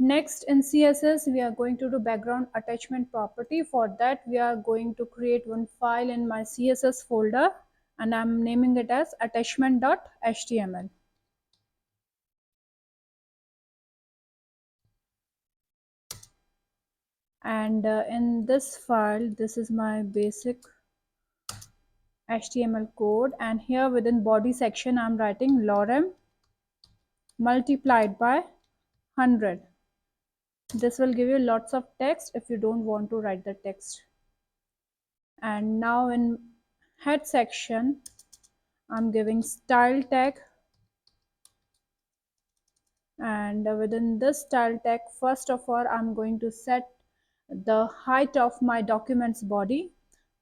Next in CSS, we are going to do background attachment property. For that, we are going to create one file in my CSS folder, and I'm naming it as attachment.html. And in this file, this is my basic HTML code, and here within body section I'm writing lorem multiplied by 100. This will give you lots of text if you don't want to write the text. And now in head section I'm giving style tag, and within this style tag, first of all I'm going to set the height of my document's body.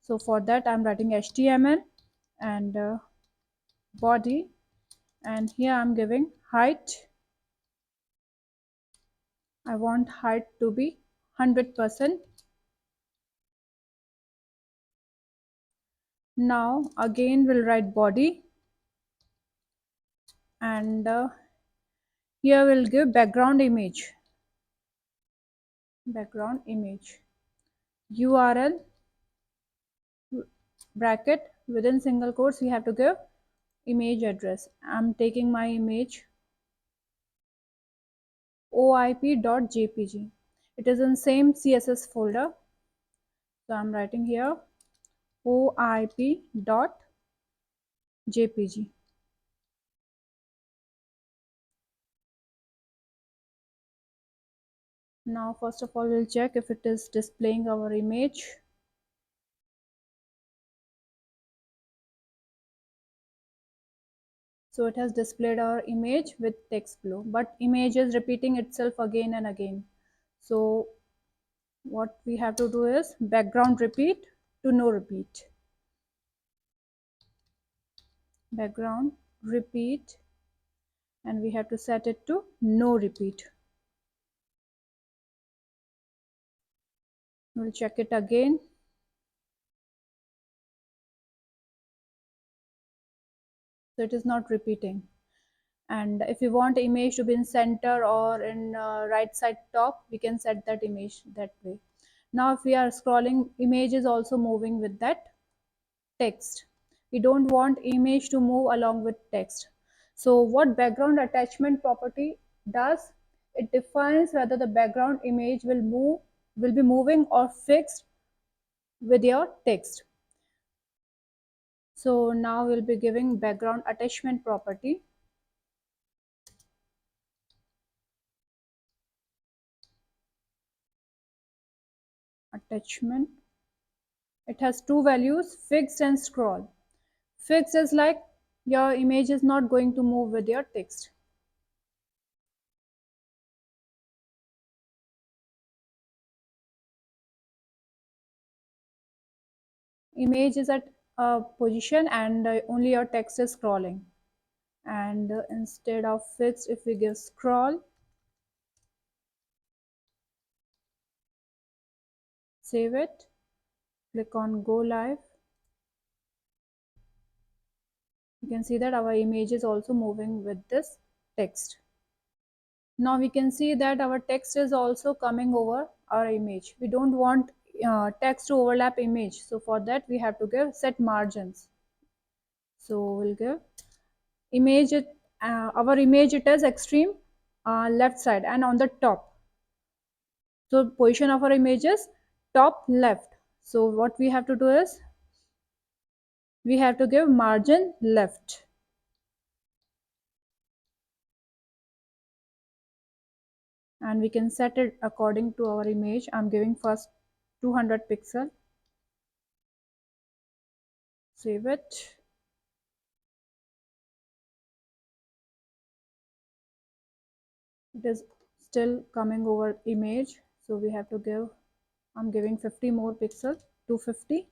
So for that I'm writing HTML and body, and here I'm giving height. I want height to be 100%. Now again we'll write body, and here we'll give background image URL bracket within single quotes we have to give image address. I'm taking my image oip.jpg. It is in same CSS folder, so I'm writing here oip.jpg. Now first of all we'll check if it is displaying our image. So it has displayed our image with text below, but image is repeating itself again and again. So what we have to do is background repeat to no repeat. Background repeat, and we have to set it to no repeat. We'll check it again. So it is not repeating. And if you want image to be in center or in right side top, we can set that image that way. Now if we are scrolling, image is also moving with that text. We don't want image to move along with text. So what background attachment property does, it defines whether the background image will be moving or fixed with your text. So now we'll be giving background attachment property. Attachment. It has two values, fixed and scroll. Fixed is like your image is not going to move with your text. Image is at a position and only your text is scrolling. And instead of fixed, if we give scroll, save it, click on go live, you can see that our image is also moving with this text. Now we can see that our text is also coming over our image. We don't want text to overlap image, so for that we have to give set margins. So we'll give image, our image it is extreme left side and on the top. So position of our image is top left. So what we have to do is we have to give margin left. And we can set it according to our image. I'm giving first 200 pixel. Save it. It is still coming over image, so we have to give, I'm giving 50 more pixels, 250.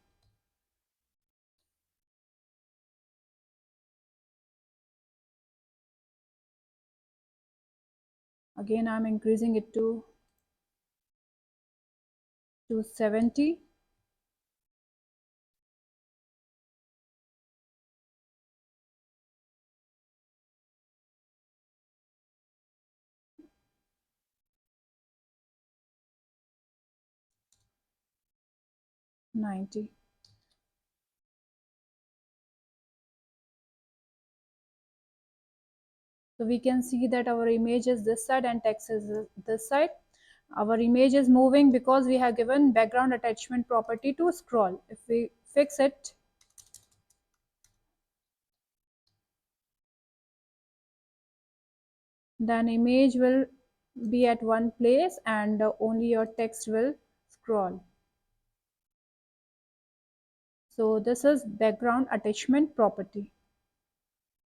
Again I'm increasing it to 270. 90. So we can see that our image is this side and text is this side. Our image is moving because we have given background attachment property to scroll. If we fix it, then image will be at one place and only your text will scroll. So this is background attachment property.